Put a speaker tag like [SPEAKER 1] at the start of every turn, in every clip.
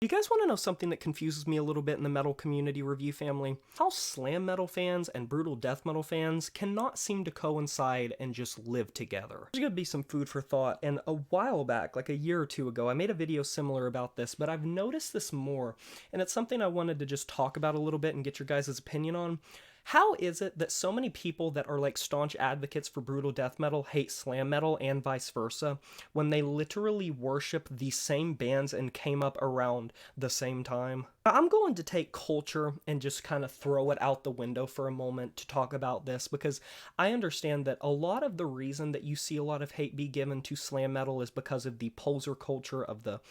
[SPEAKER 1] You guys want to know something that confuses me a little bit in the metal community review family? How slam metal fans and brutal death metal fans cannot seem to coincide and just live together. There's gonna be some food for thought, and a while back, like a year or two ago, I made a video similar about this, but I've noticed this more, and it's something I wanted to just talk about a little bit and get your guys' opinion on. How is it that so many people that are like staunch advocates for brutal death metal hate slam metal and vice versa when they literally worship the same bands and came up around the same time? I'm going to take culture and just kind of throw it out the window for a moment to talk about this, because I understand that a lot of the reason that you see a lot of hate be given to slam metal is because of the poser culture of the,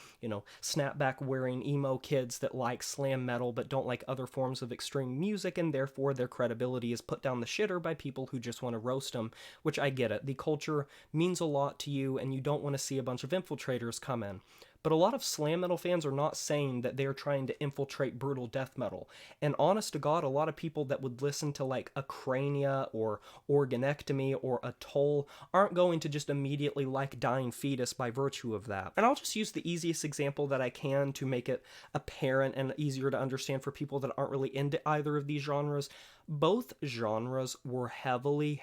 [SPEAKER 1] snapback wearing emo kids that like slam metal but don't like other forms of extreme music, and therefore their credibility is put down the shitter by people who just want to roast them, which I get it. The culture means a lot to you and you don't want to see a bunch of infiltrators come in. But a lot of slam metal fans are not saying that they're trying to infiltrate brutal death metal. And honest to God, a lot of people that would listen to like a Crania or Organectomy or a Toll aren't going to just immediately like Dying Fetus by virtue of that. And I'll just use the easiest example that I can to make it apparent and easier to understand for people that aren't really into either of these genres. Both genres were heavily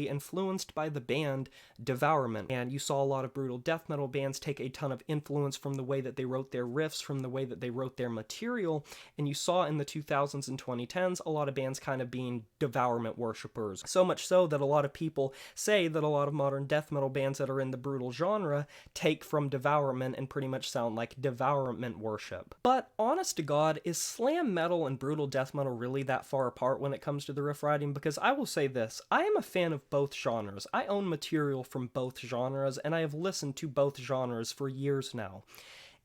[SPEAKER 1] influenced by the band Devourment, and you saw a lot of brutal death metal bands take a ton of influence from the way that they wrote their riffs, from the way that they wrote their material, and you saw in the 2000s and 2010s a lot of bands kind of being Devourment worshippers. So much so that a lot of people say that a lot of modern death metal bands that are in the brutal genre take from Devourment and pretty much sound like Devourment worship. But honest to God, is slam metal and brutal death metal really that far apart when it comes to the riff riding? Because I will say this, I am a fan of both genres. I own material from both genres, and I have listened to both genres for years now.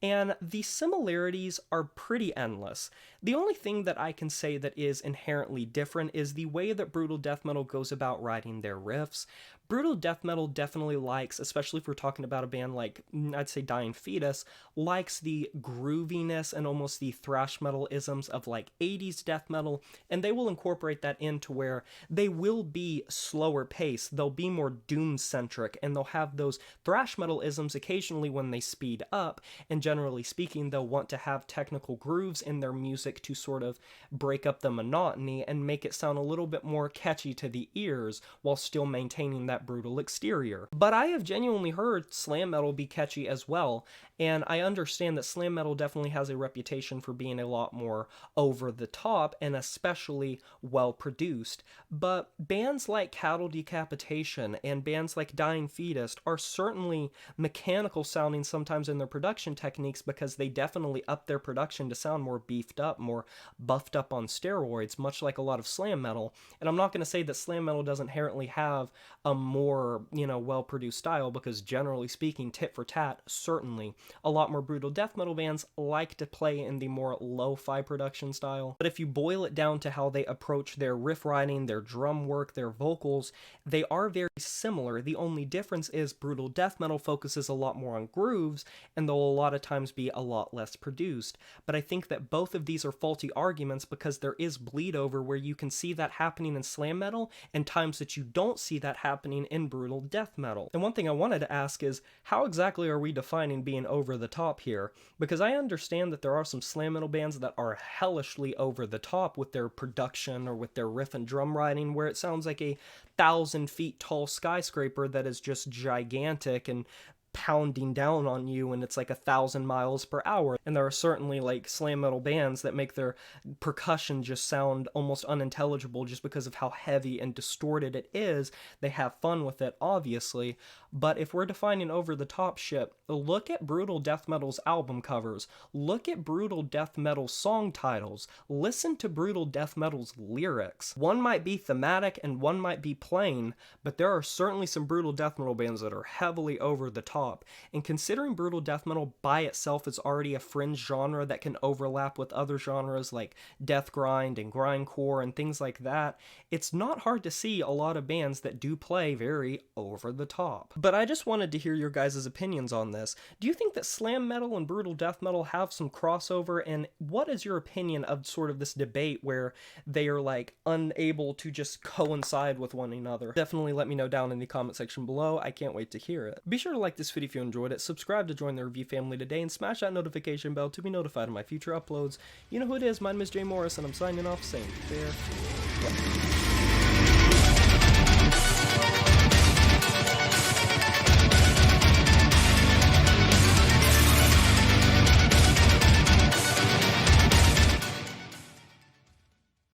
[SPEAKER 1] And the similarities are pretty endless. The only thing that I can say that is inherently different is the way that brutal death metal goes about writing their riffs. Brutal death metal definitely likes, especially if we're talking about a band like, I'd say Dying Fetus, likes the grooviness and almost the thrash metal isms of like 80s death metal, and they will incorporate that into where they will be slower paced, they'll be more doom-centric, and they'll have those thrash metal isms occasionally when they speed up, and generally speaking, they'll want to have technical grooves in their music to sort of break up the monotony and make it sound a little bit more catchy to the ears while still maintaining that brutal exterior. But I have genuinely heard slam metal be catchy as well, and I understand that slam metal definitely has a reputation for being a lot more over the top and especially well produced. But bands like Cattle Decapitation and bands like Dying Fetus are certainly mechanical sounding sometimes in their production techniques, because they definitely up their production to sound more beefed up, more buffed up on steroids, much like a lot of slam metal. And I'm not going to say that slam metal doesn't inherently have a more, well-produced style, because generally speaking, tit for tat, certainly. A lot more brutal death metal bands like to play in the more lo-fi production style. But if you boil it down to how they approach their riff writing, their drum work, their vocals, they are very similar. The only difference is brutal death metal focuses a lot more on grooves, and they'll a lot of times be a lot less produced. But I think that both of these are faulty arguments, because there is bleed over where you can see that happening in slam metal and times that you don't see that happening in brutal death metal. And one thing I wanted to ask is, how exactly are we defining being over the top here? Because I understand that there are some slam metal bands that are hellishly over the top with their production or with their riff and drum writing, where it sounds like a 1,000 feet tall skyscraper that is just gigantic and pounding down on you, and it's like 1,000 miles per hour. And there are certainly like slam metal bands that make their percussion just sound almost unintelligible just because of how heavy and distorted it is. They have fun with it, obviously, but if we're defining over the top shit, look at brutal death metal's album covers, look at brutal death metal song titles, listen to brutal death metal's lyrics. One might be thematic and one might be plain, but there are certainly some brutal death metal bands that are heavily over the top. And considering brutal death metal by itself is already a fringe genre that can overlap with other genres like death grind and grindcore and things like that, it's not hard to see a lot of bands that do play very over the top. But I just wanted to hear your guys' opinions on this. Do you think that slam metal and brutal death metal have some crossover, and what is your opinion of sort of this debate where they are like unable to just coincide with one another? Definitely let me know down in the comment section below. I can't wait to hear it. Be sure to like this this video if you enjoyed it, subscribe to join the review family today, and smash that notification bell to be notified of my future uploads. You know who it is, my name is Jay Morris, and I'm signing off saying farewell.